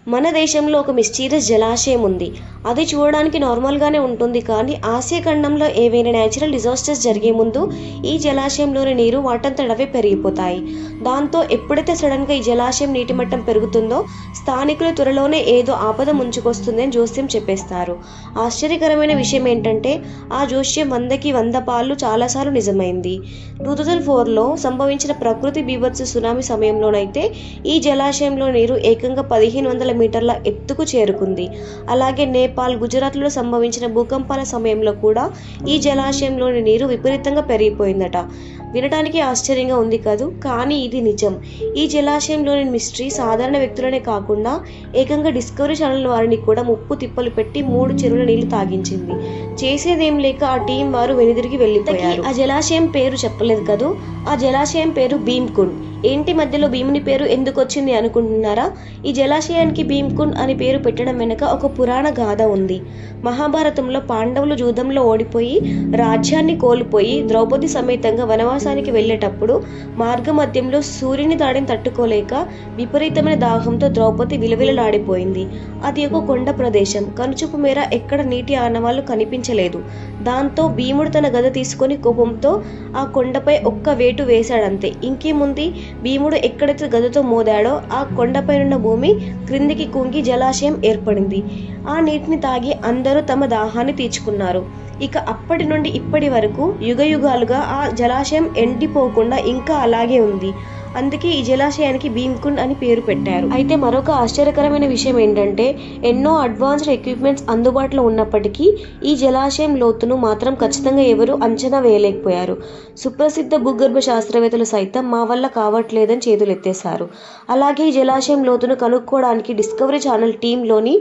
మన దేశంలో ఒక మిస్టీరియస్ జలాశయం ఉంది. అది చూడడానికి నార్మల్గానే ఉంటుంది, కానీ ఆసియా ఖండంలో ఏవైనా న్యాచురల్ డిజాస్టర్స్ జరిగే ముందు ఈ జలాశయంలోని నీరు వాటంతటవే పెరిగిపోతాయి. దాంతో ఎప్పుడైతే సడన్గా ఈ జలాశయం నీటి మట్టం పెరుగుతుందో స్థానికులు త్వరలోనే ఏదో ఆపద ముంచుకొస్తుంది అని జోస్యం చెప్పేస్తారు. ఆశ్చర్యకరమైన విషయం ఏంటంటే ఆ జోస్యం 100కి 100 పాళ్ళు చాలాసార్లు నిజమైంది. 2004లో సంభవించిన ప్రకృతి బీభత్స సునామీ సమయంలోనైతే ఈ జలాశయంలో నీరు ఏకంగా 1500 మీటర్ల ఎత్తుకు చేరుకుంది. అలాగే నేపాల్, గుజరాత్లో సంభవించిన భూకంపాల సమయంలో కూడా ఈ జలాశయంలోని నీరు విపరీతంగా పెరిగిపోయిందట. వినడానికి ఆశ్చర్యంగా ఉంది కదూ, కానీ ఇది నిజం. ఈ జలాశయంలోని మిస్టరీ సాధారణ వ్యక్తులనే కాకుండా ఏకంగా డిస్కవరీ ఛానల్ వారిని కూడా ముప్పు తిప్పలు పెట్టి 3 చెరువుల నీళ్లు తాగించింది. చేసేదేం లేక ఆ టీం వారు వెనుదిరిగి వెళ్ళిపోయారు. ఆ జలాశయం పేరు చెప్పలేదు కదూ, ఆ జలాశయం పేరు భీమ్కుండ్. ఏంటి మధ్యలో భీముని పేరు ఎందుకు వచ్చింది అనుకుంటున్నారా? ఈ జలాశయానికి భీమ్కుండ్ అని పేరు పెట్టడం వెనుక ఒక పురాణ గాథ ఉంది. మహాభారతంలో పాండవులు జూదంలో ఓడిపోయి రాజ్యాన్ని కోల్పోయి ద్రౌపది సమేతంగా వనవాసానికి వెళ్ళేటప్పుడు మార్గమధ్యంలో సూర్యుని దాడిని తట్టుకోలేక విపరీతమైన దాహంతో ద్రౌపది విలవిలలాడిపోయింది. అది ఒక కొండ ప్రదేశం. కనుచూపు మేర ఎక్కడ నీటి ఆనవాళ్లు కనిపించలేదు. దాంతో భీముడు తన గద తీసుకొని కోపంతో ఆ కొండపై ఒక్క వేటు వేశాడంతే. ఇంకేముంది, భీముడు ఎక్కడైతే గదతో మోదాడో ఆ కొండపైనున్న భూమి క్రిందికి కుంగి జలాశయం ఏర్పడింది. ఆ నీటిని తాగి అందరూ తమ దాహాన్ని తీర్చుకున్నారు. ఇక అప్పటి నుండి ఇప్పటి వరకు యుగయుగాలుగా ఆ జలాశయం ఎండిపోకుండా ఇంకా అలాగే ఉంది. అందుకే ఈ జలాశయానికి భీమ్కుండ్ అని పేరు పెట్టారు. అయితే మరొక ఆశ్చర్యకరమైన విషయం ఏంటంటే ఎన్నో అడ్వాన్స్డ్ ఎక్విప్మెంట్స్ అందుబాటులో ఉన్నప్పటికీ ఈ జలాశయం లోతును మాత్రం ఖచ్చితంగా ఎవరూ అంచనా వేయలేకపోయారు. సుప్రసిద్ధ భూగర్భ శాస్త్రవేత్తలు సైతం మా వల్ల కావట్లేదని చేతులెత్తేశారు. అలాగే ఈ జలాశయం లోతును కనుక్కోవడానికి డిస్కవరీ ఛానల్ టీంలోని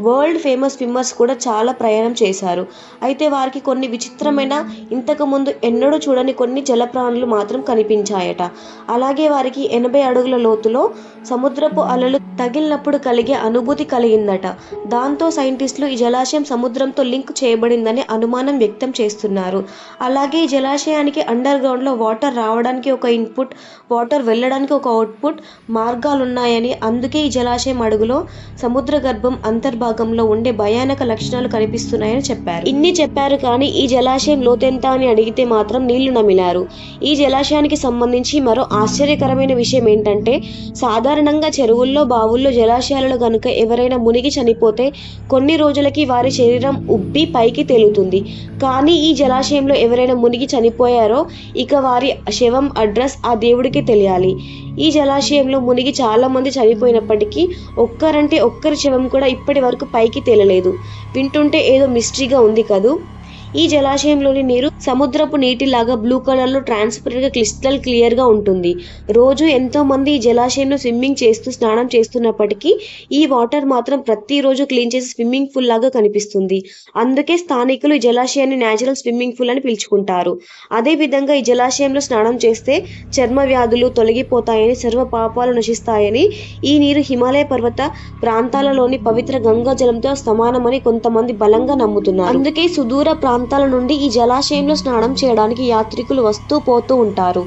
వరల్డ్ ఫేమస్ స్విమ్మర్స్ కూడా చాలా ప్రయాణం చేశారు. అయితే వారికి కొన్ని విచిత్రమైన, ఇంతకు ముందు ఎన్నడూ చూడని కొన్ని జలప్రాణులు మాత్రం కనిపించాయట. అలాగే వారికి 80 అడుగుల లోతులో సముద్రపు అలలు తగిలినప్పుడు కలిగే అనుభూతి కలిగిందట. దాంతో సైంటిస్టులు ఈ జలాశయం సముద్రంతో లింక్ చేయబడిందని అనుమానం వ్యక్తం చేస్తున్నారు. అలాగే ఈ జలాశయానికి అండర్ గ్రౌండ్లో వాటర్ రావడానికి ఒక ఇన్పుట్, వాటర్ వెళ్ళడానికి ఒక అవుట్పుట్ మార్గాలున్నాయని, అందుకే ఈ జలాశయం అడుగులో సముద్ర గర్భం అంతర్భాగంలో ఉండే భయానక లక్షణాలు కనిపిస్తున్నాయని చెప్పారు. ఇన్ని చెప్పారు కానీ ఈ జలాశయం లోతెంత అని అడిగితే మాత్రం నీళ్లు నమిలారు. ఈ జలాశయానికి సంబంధించి మరో ఆశ్చర్యకరమైన విషయం ఏంటంటే సాధారణంగా చెరువుల్లో, బావుల్లో, జలాశయాలలో గనుక ఎవరైనా మునిగి చనిపోతే కొన్ని రోజులకి వారి శరీరం ఉబ్బి పైకి తేలుతుంది. కానీ ఈ జలాశయంలో ఎవరైనా మునిగి చనిపోయారో ఇక వారి శవం అడ్రస్ ఆ దేవుడికి తెలియాలి. ఈ జలాశయంలో మునిగి చాలా మంది చనిపోయినప్పటికీ ఒక్కరంటే ఒక్కరి శవం కూడా ఇప్పటి వరకు పైకి తేలలేదు. వింటుంటే ఏదో మిస్టరీగా ఉంది కదూ. ఈ జలాశయంలోని నీరు సముద్రపు నీటిలాగా బ్లూ కలర్లో ట్రాన్స్పరెంట్గా క్రిస్టల్ క్లియర్గా ఉంటుంది. రోజు ఎంతో మంది ఈ జలాశయంలో స్విమ్మింగ్ చేస్తూ స్నానం చేస్తున్నప్పటికీ ఈ వాటర్ మాత్రం ప్రతిరోజు క్లీన్ చేసి స్విమ్మింగ్ పూల్ లాగా కనిపిస్తుంది. అందుకే స్థానికులు ఈ జలాశయాన్ని న్యాచురల్ స్విమ్మింగ్ పూల్ అని పిలుచుకుంటారు. అదేవిధంగా ఈ జలాశయంలో స్నానం చేస్తే చర్మ వ్యాధులు తొలగిపోతాయని, సర్వ పాపాలు నశిస్తాయని, ఈ నీరు హిమాలయ పర్వత ప్రాంతాలలోని పవిత్ర గంగా జలంతో సమానమని కొంతమంది బలంగా నమ్ముతున్నారు. అందుకే సుదూర ప్రాంతాల నుండి ఈ జలాశయంలో స్నానం చేయడానికి యాత్రికులు వస్తూ పోతూ ఉంటారు.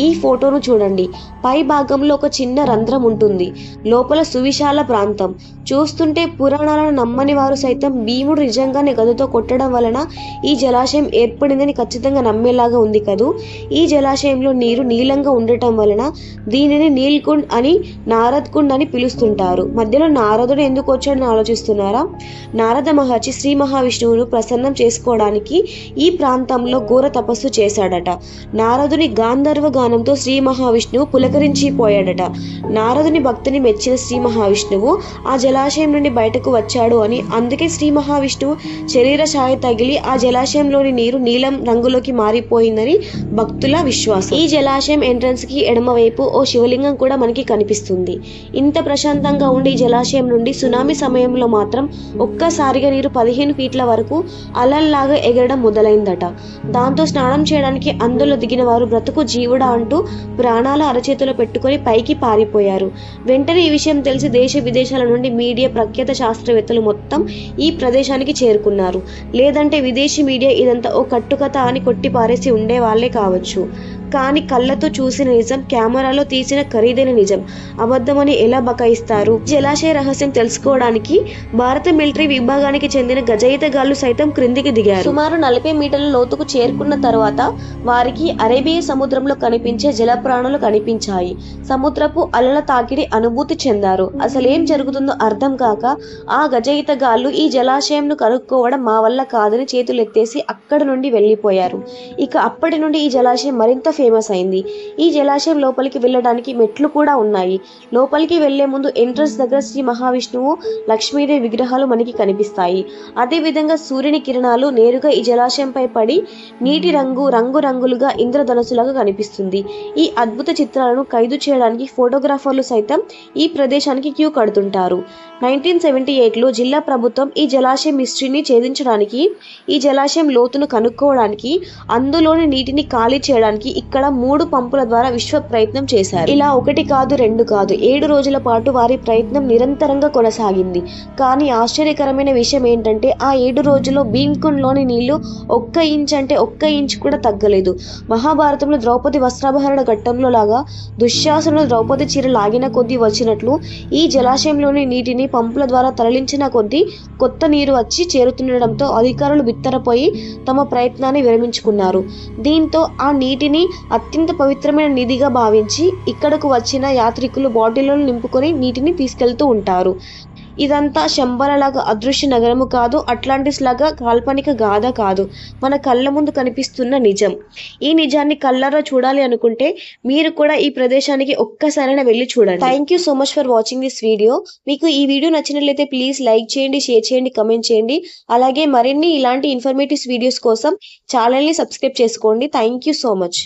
ఈ ఫోటోను చూడండి. పై భాగంలో ఒక చిన్న రంధ్రం ఉంటుంది. లోపల సువిశాల ప్రాంతం. చూస్తుంటే పురాణాలను నమ్మని వారు సైతం భీముడు నిజంగానే గదతో కొట్టడం వలన ఈ జలాశయం ఏర్పడిందని ఖచ్చితంగా నమ్మేలాగా ఉంది కదూ. ఈ జలాశయంలో నీరు నీలంగా ఉండటం వలన దీనిని నీల్కుండ్ అని, నారద్ కుండ్ అని పిలుస్తుంటారు. మధ్యలో నారదుడు ఎందుకు వచ్చాడని ఆలోచిస్తున్నారా? నారద మహర్షి శ్రీ మహావిష్ణువును ప్రసన్నం చేసుకోవడానికి ఈ ప్రాంతంలో ఘోర తపస్సు చేశాడట. నారదుని గాంధర్వ గానంతో శ్రీ మహావిష్ణువు పులకరించిపోయాడట. నారదుని భక్తిని మెచ్చిన శ్రీ మహావిష్ణువు ఆ జలాశయం నుండి బయటకు వచ్చాడు అని, అందుకే శ్రీ మహావిష్ణువు శరీర ఛాయ తగిలి ఆ జలాశయంలోని నీరు నీలం రంగులోకి మారిపోయిందని భక్తుల విశ్వాసం. ఈ జలాశయం ఎంట్రన్స్ కి ఎడమవైపు ఓ శివలింగం కూడా మనకి కనిపిస్తుంది. ఇంత ప్రశాంతంగా ఉండే ఈ జలాశయం నుండి సునామీ సమయంలో మాత్రం ఒక్కసారిగా నీరు 15 ఫీట్ల వరకు అలల్లాగా ఎగరడం మొదలైందట. దాంతో స్నానం చేయడానికి అందులో దిగిన వారు బ్రతుకు జీవుడా అంటూ ప్రాణాల అరచేతిలో పెట్టుకొని పైకి పారిపోయారు. వెంటనే ఈ విషయం తెలిసి దేశ విదేశాల నుండి మీడియా, ప్రఖ్యాత శాస్త్రవేత్తలు మొత్తం ఈ ప్రదేశానికి చేరుకున్నారు. లేదంటే విదేశీ మీడియా ఇదంతా ఓ కట్టుకథ అని కొట్టిపారేసి ఉండేవాళ్లే కావచ్చు. కానీ కళ్ళతో చూసిన నిజం, కెమెరాలో తీసిన ఖరీదైన నిజం అబద్ధమని ఎలా బకాయిస్తారు? జలాశయ రహస్యం తెలుసుకోవడానికి భారత మిలిటరీ విభాగానికి చెందిన గజయితగాళ్లు సైతం క్రిందికి దిగారు. సుమారు 40 మీటర్ల లోతుకు చేరుకున్న తర్వాత వారికి అరేబియా సముద్రంలో కనిపించే జలప్రాణులు కనిపించాయి. సముద్రపు అలల తాకిడి అనుభూతి చెందారు. అసలేం జరుగుతుందో అర్థం కాక ఆ గజయితగాళ్లు ఈ జలాశయంను కనుక్కోవడం మా వల్ల కాదని చేతులెత్తేసి అక్కడి నుండి వెళ్లిపోయారు. ఇక అప్పటి నుండి ఈ జలాశయం మరింత ఫేమస్ అయింది. ఈ జలాశయం లోపలికి వెళ్ళడానికి మెట్లు కూడా ఉన్నాయి. లోపలికి వెళ్లే ముందు ఎంట్రన్స్ దగ్గర శ్రీ మహావిష్ణువు, లక్ష్మీదేవి విగ్రహాలు మనకి కనిపిస్తాయి. అదేవిధంగా సూర్యుని కిరణాలు నేరుగా ఈ జలాశయంపై పడి నీటి రంగురంగులుగా ఇంద్రధనుసులాగా కనిపిస్తుంది. ఈ అద్భుత చిత్రాలను ఖైదు చేయడానికి ఫోటోగ్రాఫర్లు సైతం ఈ ప్రదేశానికి క్యూ కడుతుంటారు. 1978లో జిల్లా ప్రభుత్వం ఈ జలాశయం మిస్టరీని ఛేదించడానికి, ఈ జలాశయం లోతును కనుక్కోవడానికి, అందులోని నీటిని ఖాళీ చేయడానికి ఇక్కడ 3 పంపుల ద్వారా విశ్వ ప్రయత్నం చేశారు. ఇలా 1 కాదు 2 కాదు 7 రోజుల పాటు వారి ప్రయత్నం నిరంతరంగా కొనసాగింది. కానీ ఆశ్చర్యకరమైన విషయం ఏంటంటే ఆ 7 రోజుల్లో భీమ్కుండ్లోని నీళ్లు 1 ఇంచ్ అంటే 1 ఇంచ్ కూడా తగ్గలేదు. మహాభారతంలో ద్రౌపది వస్త్రాభరణ ఘట్టంలో లాగా దుశ్శాసనుడు ద్రౌపది చీర లాగిన కొద్దీ వచ్చినట్లు ఈ జలాశయంలోని నీటిని పంపుల ద్వారా తరలించిన కొద్దీ కొత్త నీరు వచ్చి చేరుతుండడంతో అధికారులు బిత్తరపోయి తమ ప్రయత్నాన్ని విరమించుకున్నారు. దీంతో ఆ నీటిని అత్యంత పవిత్రమైన నిధిగా భావించి ఇక్కడకు వచ్చిన యాత్రికులు బాటిళ్లను నింపుకొని నీటిని తీసుకెళ్తూ ఉంటారు. ఇదంతా శంబలలాగా అదృశ్య నగరము కాదు, అట్లాంటిస్ లాగా కాల్పనిక గాథ కాదు, మన కళ్ళ ముందు కనిపిస్తున్న నిజం. ఈ నిజాన్ని కళ్ళారా చూడాలి అనుకుంటే మీరు కూడా ఈ ప్రదేశానికి ఒక్కసారైనా వెళ్ళి చూడండి. Thank you so much for watching this video. మీకు ఈ వీడియో నచ్చినట్లయితే ప్లీజ్ లైక్ చేయండి, షేర్ చేయండి, కమెంట్ చేయండి. అలాగే మరిన్ని ఇలాంటి ఇన్ఫర్మేటివ్ వీడియోస్ కోసం ఛానల్ని సబ్స్క్రైబ్ చేసుకోండి. Thank you so much.